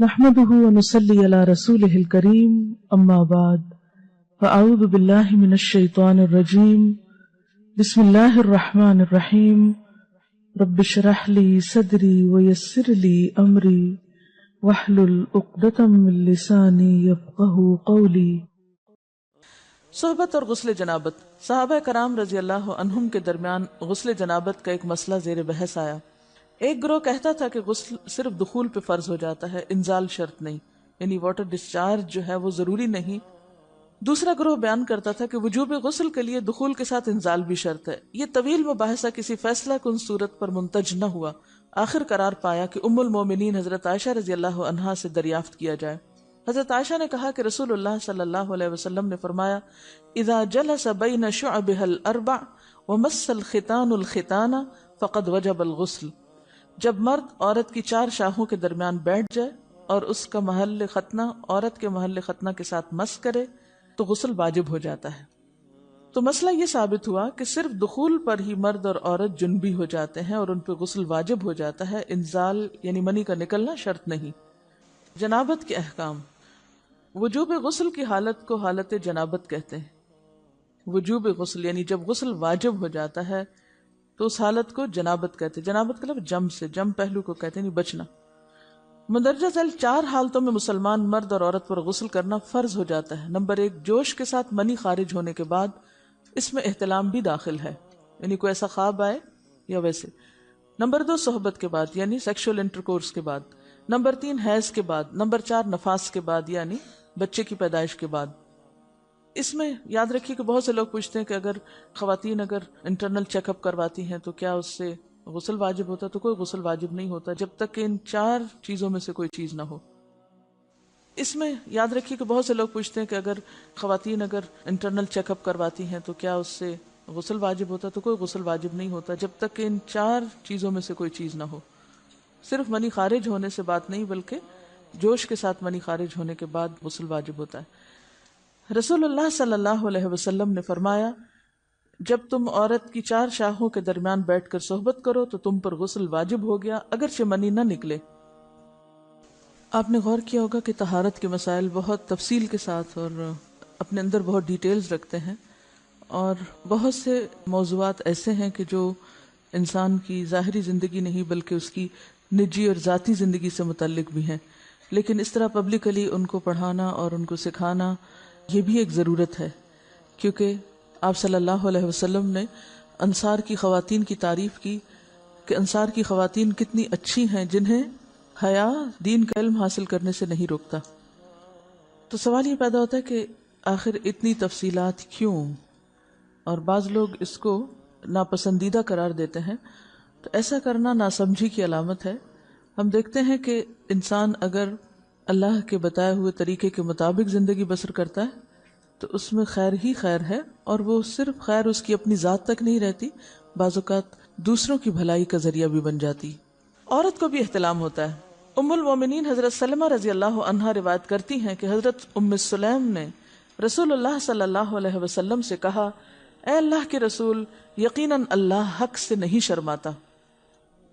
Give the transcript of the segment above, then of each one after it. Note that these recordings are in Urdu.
نحمده ونصلي على رسوله الكريم اما بعد فاعوذ بالله من الشيطان الرجيم بسم الله الرحمن الرحيم رب اشرح لي صدري ويسر لي امري واحلل عقدة من لساني يفقهوا قولي۔ صحبت اور غسل جنابت۔ صحابہ کرام رضی اللہ عنہم کے درمیان غسل جنابت کا ایک مسئلہ زیر بحث آیا۔ ایک گروہ کہتا تھا کہ غسل صرف دخول پہ فرض ہو جاتا ہے، انزال شرط نہیں، یعنی واٹر ڈسچارج جو ہے وہ ضروری نہیں۔ دوسرا گروہ بیان کرتا تھا کہ وجوب غسل کے لیے دخول کے ساتھ انزال بھی شرط ہے۔ یہ طویل مباحثہ کسی فیصلہ کن صورت پر منتج نہ ہوا۔ آخر قرار پایا کہ ام المومنین حضرت عائشہ رضی اللہ عنہا سے دریافت کیا جائے۔ حضرت عائشہ نے کہا کہ رسول اللہ صلی اللہ علیہ وسلم نے فرمایا، اذا جلس بین شعبها الاربع ومس الختان الختان فقد وجب الغسل۔ جب مرد عورت کی 4 شاخوں کے درمیان بیٹھ جائے اور اس کا محل ختنہ عورت کے محل ختنہ کے ساتھ مس کرے تو غسل واجب ہو جاتا ہے۔ تو مسئلہ یہ ثابت ہوا کہ صرف دخول پر ہی مرد اور عورت جنبی ہو جاتے ہیں اور ان پہ غسل واجب ہو جاتا ہے، انزال یعنی منی کا نکلنا شرط نہیں۔ جنابت کے احکام۔ وجوب غسل کی حالت کو حالت جنابت کہتے ہیں۔ وجوب غسل یعنی جب غسل واجب ہو جاتا ہے تو اس حالت کو جنابت کہتے ہیں۔ جنابت کا لفظ جم سے، جم پہلو کو کہتے ہیں، نہیں بچنا۔ مندرجہ ذیل 4 حالتوں میں مسلمان مرد اور عورت پر غسل کرنا فرض ہو جاتا ہے۔ نمبر 1، جوش کے ساتھ منی خارج ہونے کے بعد، اس میں احتلام بھی داخل ہے، یعنی کوئی ایسا خواب آئے یا ویسے۔ نمبر 2، صحبت کے بعد یعنی سیکشول انٹرکورس کے بعد۔ نمبر 3، حیض کے بعد۔ نمبر 4، نفاس کے بعد یعنی بچے کی پیدائش کے بعد۔ اس میں یاد رکھیے کہ بہت سے لوگ پوچھتے ہیں کہ اگر خواتین انٹرنل چیک اپ کرواتی ہیں تو کیا اس سے غسل واجب ہوتا ہے؟ تو کوئی غسل واجب نہیں ہوتا جب تک کہ ان 4 چیزوں میں سے کوئی چیز نہ ہو۔ اس میں یاد رکھیے کہ بہت سے لوگ پوچھتے ہیں کہ اگر خواتین انٹرنل چیک اپ کرواتی ہیں تو کیا اس سے غسل واجب ہوتا ہے؟ تو کوئی غسل واجب نہیں ہوتا جب تک کہ ان 4 چیزوں میں سے کوئی چیز نہ ہو۔ صرف منی خارج ہونے سے بات نہیں، بلکہ جوش کے ساتھ منی خارج ہونے کے بعد غسل واجب ہوتا ہے۔ رسول اللہ صلی اللہ علیہ وسلم نے فرمایا، جب تم عورت کی 4 شاخوں کے درمیان بیٹھ کر صحبت کرو تو تم پر غسل واجب ہو گیا، اگرچہ منی نہ نکلے۔ آپ نے غور کیا ہوگا کہ طہارت کے مسائل بہت تفصیل کے ساتھ اور اپنے اندر بہت ڈیٹیلز رکھتے ہیں، اور بہت سے موضوعات ایسے ہیں کہ جو انسان کی ظاہری زندگی نہیں بلکہ اس کی نجی اور ذاتی زندگی سے متعلق بھی ہیں، لیکن اس طرح پبلکلی ان کو پڑھانا اور ان کو سکھانا یہ بھی ایک ضرورت ہے، کیونکہ آپ صلی اللہ علیہ وسلم نے انصار کی خواتین کی تعریف کی کہ انصار کی خواتین کتنی اچھی ہیں جنہیں حیا دین کا علم حاصل کرنے سے نہیں روکتا۔ تو سوال یہ پیدا ہوتا ہے کہ آخر اتنی تفصیلات کیوں؟ اور بعض لوگ اس کو ناپسندیدہ قرار دیتے ہیں، تو ایسا کرنا ناسمجھی کی علامت ہے۔ ہم دیکھتے ہیں کہ انسان اگر اللہ کے بتائے ہوئے طریقے کے مطابق زندگی بسر کرتا ہے تو اس میں خیر ہی خیر ہے، اور وہ صرف خیر اس کی اپنی ذات تک نہیں رہتی، بعض اوقات دوسروں کی بھلائی کا ذریعہ بھی بن جاتی۔ عورت کو بھی احتلام ہوتا ہے۔ ام المومنین حضرت سلمہ رضی اللہ عنہا روایت کرتی ہیں کہ حضرت ام سلیم نے رسول اللہ صلی اللہ علیہ وسلم سے کہا، اے اللہ کے رسول، یقیناً اللہ حق سے نہیں شرماتا،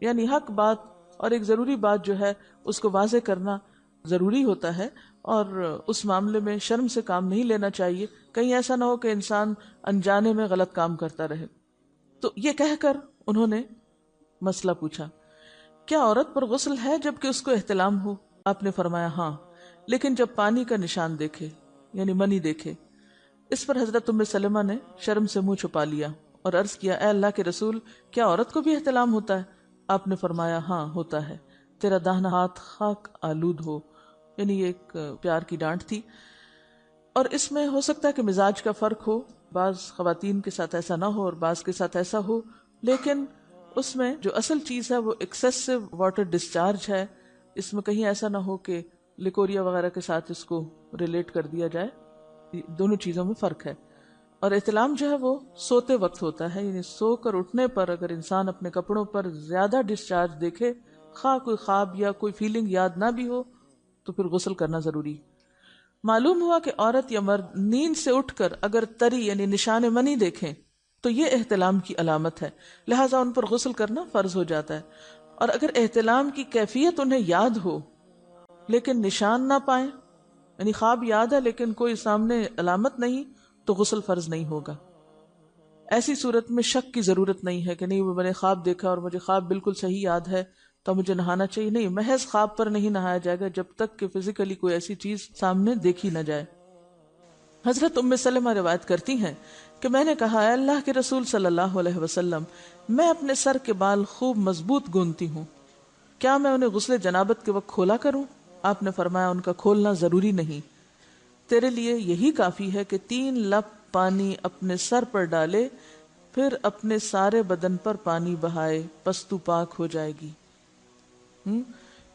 یعنی حق بات اور ایک ضروری بات جو ہے اس کو واضح کرنا ضروری ہوتا ہے، اور اس معاملے میں شرم سے کام نہیں لینا چاہیے، کہیں ایسا نہ ہو کہ انسان انجانے میں غلط کام کرتا رہے۔ تو یہ کہہ کر انہوں نے مسئلہ پوچھا، کیا عورت پر غسل ہے جبکہ اس کو احتلام ہو؟ آپ نے فرمایا ہاں، لیکن جب پانی کا نشان دیکھے یعنی منی دیکھے۔ اس پر حضرت ام سلمہ نے شرم سے منہ چھپا لیا اور عرض کیا، اے اللہ کے رسول، کیا عورت کو بھی احتلام ہوتا ہے؟ آپ نے فرمایا ہاں ہوتا ہے، تیرا داہنا ہاتھ خاک آلود ہو، یعنی یہ ایک پیار کی ڈانٹ تھی۔ اور اس میں ہو سکتا ہے کہ مزاج کا فرق ہو، بعض خواتین کے ساتھ ایسا نہ ہو اور بعض کے ساتھ ایسا ہو، لیکن اس میں جو اصل چیز ہے وہ ایکسیسو واٹر ڈسچارج ہے۔ اس میں کہیں ایسا نہ ہو کہ لیکوریا وغیرہ کے ساتھ اس کو ریلیٹ کر دیا جائے، دونوں چیزوں میں فرق ہے۔ اور احتلام جو ہے وہ سوتے وقت ہوتا ہے، یعنی سو کر اٹھنے پر اگر انسان اپنے کپڑوں پر زیادہ ڈسچارج دیکھے، خواہ کوئی خواب یا کوئی فیلنگ یاد نہ بھی ہو، تو پھر غسل کرنا ضروری۔ معلوم ہوا کہ عورت یا مرد نیند سے اٹھ کر اگر تری یعنی نشان منی دیکھیں تو یہ احتلام کی علامت ہے، لہٰذا ان پر غسل کرنا فرض ہو جاتا ہے۔ اور اگر احتلام کی کیفیت انہیں یاد ہو لیکن نشان نہ پائیں، یعنی خواب یاد ہے لیکن کوئی سامنے علامت نہیں، تو غسل فرض نہیں ہوگا۔ ایسی صورت میں شک کی ضرورت نہیں ہے کہ نہیں وہ میں نے خواب دیکھا اور مجھے خواب بالکل صحیح یاد ہے تو مجھے نہانا چاہیے، نہیں، محض خواب پر نہیں نہایا جائے گا جب تک کہ فزیکلی کوئی ایسی چیز سامنے دیکھی نہ جائے۔ حضرت ام سلمہ روایت کرتی ہیں کہ میں نے کہا، اے اللہ کے رسول صلی اللہ علیہ وسلم، میں اپنے سر کے بال خوب مضبوط گوندتی ہوں، کیا میں انہیں غسل جنابت کے وقت کھولا کروں؟ آپ نے فرمایا، ان کا کھولنا ضروری نہیں، تیرے لیے یہی کافی ہے کہ 3 لپ پانی اپنے سر پر ڈالے، پھر اپنے سارے بدن پر پانی بہائے، پس تو پاک ہو جائے گی۔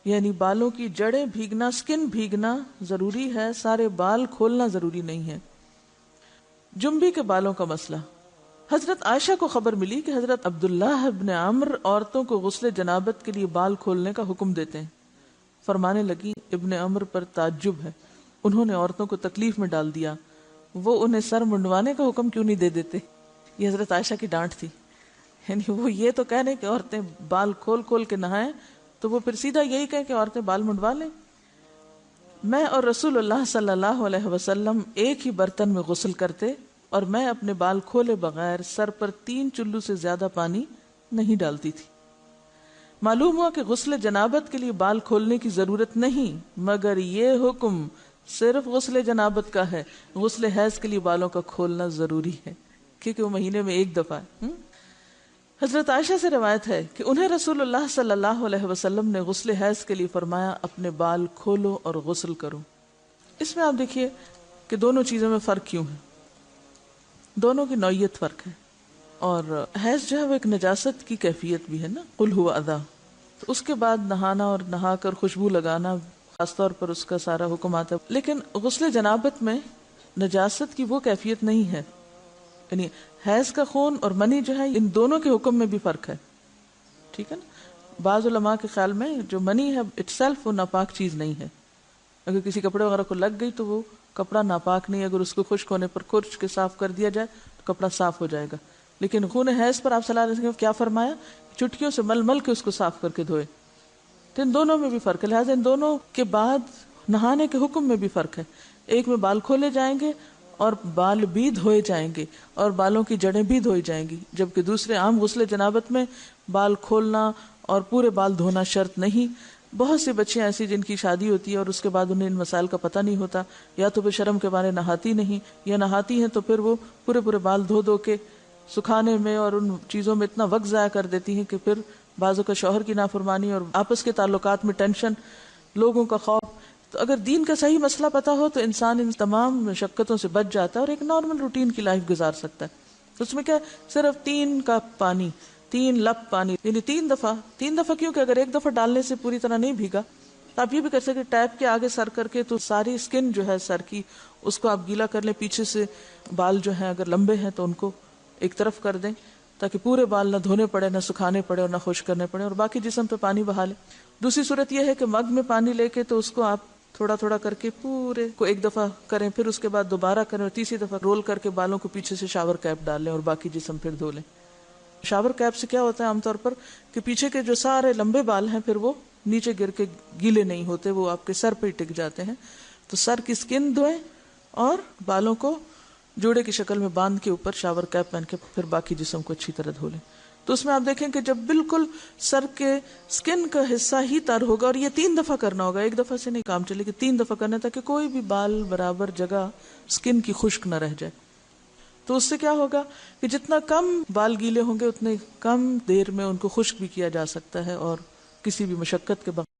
یعنی بالوں کی جڑیں بھیگنا، سکن بھیگنا ضروری ہے، سارے بال کھولنا ضروری نہیں ہے۔ جنبی کے بالوں کا مسئلہ، حضرت عائشہ کو خبر ملی کہ حضرت عبداللہ ابن عمرو عورتوں کو غسل جنابت کے لیے بال کھولنے کا حکم دیتے ہیں۔ فرمانے لگی، ابن عمرو پر تعجب ہے، انہوں نے عورتوں کو تکلیف میں ڈال دیا، وہ انہیں سر منڈوانے کا حکم کیوں نہیں دے دیتے؟ یہ حضرت عائشہ کی ڈانٹ تھی، یعنی وہ یہ تو کہنے کہ عورتیں بال کھول کھول کے نہائیں، تو وہ پھر سیدھا یہی کہیں کہ عورتیں بال منڈوا لیں۔ میں اور رسول اللہ صلی اللہ علیہ وسلم ایک ہی برتن میں غسل کرتے، اور میں اپنے بال کھولے بغیر سر پر 3 چلو سے زیادہ پانی نہیں ڈالتی تھی۔ معلوم ہوا کہ غسل جنابت کے لیے بال کھولنے کی ضرورت نہیں، مگر یہ حکم صرف غسل جنابت کا ہے، غسل حیض کے لیے بالوں کا کھولنا ضروری ہے، کیونکہ وہ مہینے میں ایک دفعہ ہے۔ حضرت عائشہ سے روایت ہے کہ انہیں رسول اللہ صلی اللہ علیہ وسلم نے غسل حیض کے لیے فرمایا، اپنے بال کھولو اور غسل کرو۔ اس میں آپ دیکھیے کہ دونوں چیزوں میں فرق کیوں ہے، دونوں کی نوعیت فرق ہے، اور حیض جو ہے وہ ایک نجاست کی کیفیت بھی ہے نا، قل ہو اذی، تو اس کے بعد نہانا اور نہا کر خوشبو لگانا خاص طور پر اس کا سارا حکم آتا ہے، لیکن غسل جنابت میں نجاست کی وہ کیفیت نہیں ہے، یعنی حیض کا خون اور منی جو ہے ان دونوں کے حکم میں بھی فرق ہے، ٹھیک ہے نا۔ بعض علماء کے خیال میں جو منی ہے اٹ سیلف وہ ناپاک چیز نہیں ہے، اگر کسی کپڑے وغیرہ کو لگ گئی تو وہ کپڑا ناپاک نہیں، اگر اس کو خشک ہونے پر کھرچ کے صاف کر دیا جائے تو کپڑا صاف ہو جائے گا، لیکن خون حیض پر آپ صلی اللہ علیہ وسلم کیا فرمایا، چٹکیوں سے مل مل کے اس کو صاف کر کے دھوئے، تو ان دونوں میں بھی فرق ہے، لہٰذا ان دونوں کے بعد نہانے کے حکم میں بھی فرق ہے، ایک میں بال کھولے جائیں گے اور بال بھی دھوئے جائیں گے اور بالوں کی جڑیں بھی دھوئی جائیں گی، جبکہ دوسرے عام غسل جنابت میں بال کھولنا اور پورے بال دھونا شرط نہیں۔ بہت سی بچیاں ایسی جن کی شادی ہوتی ہے اور اس کے بعد انہیں ان مسائل کا پتہ نہیں ہوتا، یا تو پھر شرم کے بارے نہاتی نہیں، یا نہاتی ہیں تو پھر وہ پورے بال دھو دھو کے سکھانے میں اور ان چیزوں میں اتنا وقت ضائع کر دیتی ہیں کہ پھر بعضوں کا شوہر کی نافرمانی اور آپس کے تعلقات میں ٹینشن، لوگوں کا خوف۔ تو اگر دین کا صحیح مسئلہ پتہ ہو تو انسان ان تمام مشقتوں سے بچ جاتا ہے اور ایک نارمل روٹین کی لائف گزار سکتا ہے۔ اس میں کیا صرف 3 کپ پانی، 3 لپ پانی، یعنی 3 دفعہ کیونکہ اگر ایک دفعہ ڈالنے سے پوری طرح نہیں بھیگا تو آپ یہ بھی کر سکتے ٹیپ کے آگے سر کر کے، تو ساری اسکن جو ہے سر کی اس کو آپ گیلا کر لیں، پیچھے سے بال جو ہیں اگر لمبے ہیں تو ان کو ایک طرف کر دیں تاکہ پورے بال نہ دھونے پڑے، نہ سکھانے پڑے اور نہ خشک کرنے پڑے، اور باقی جسم پہ پانی بہا لیں۔ دوسری صورت یہ ہے کہ مگ میں پانی لے کے تو اس کو آپ تھوڑا تھوڑا کر کے پورے کو ایک دفعہ کریں، پھر اس کے بعد دوبارہ کریں اور تیسری دفعہ رول کر کے بالوں کو پیچھے سے شاور کیپ ڈال لیں اور باقی جسم پھر دھو لیں۔ شاور کیپ سے کیا ہوتا ہے عام طور پر کہ پیچھے کے جو سارے لمبے بال ہیں پھر وہ نیچے گر کے گیلے نہیں ہوتے، وہ آپ کے سر پہ ہی ٹک جاتے ہیں۔ تو سر کی سکن دھوئیں اور بالوں کو جوڑے کی شکل میں باندھ کے اوپر شاور کیپ پہن کے پھر باقی جسم کو اچھی طرح دھو لیں۔ تو اس میں آپ دیکھیں کہ جب بالکل سر کے سکن کا حصہ ہی تر ہوگا، اور یہ 3 دفعہ کرنا ہوگا، ایک دفعہ سے نہیں کام چلے کہ 3 دفعہ کرنا، تاکہ کوئی بھی بال برابر جگہ سکن کی خشک نہ رہ جائے۔ تو اس سے کیا ہوگا کہ جتنا کم بال گیلے ہوں گے اتنے کم دیر میں ان کو خشک بھی کیا جا سکتا ہے اور کسی بھی مشقت کے بغیر۔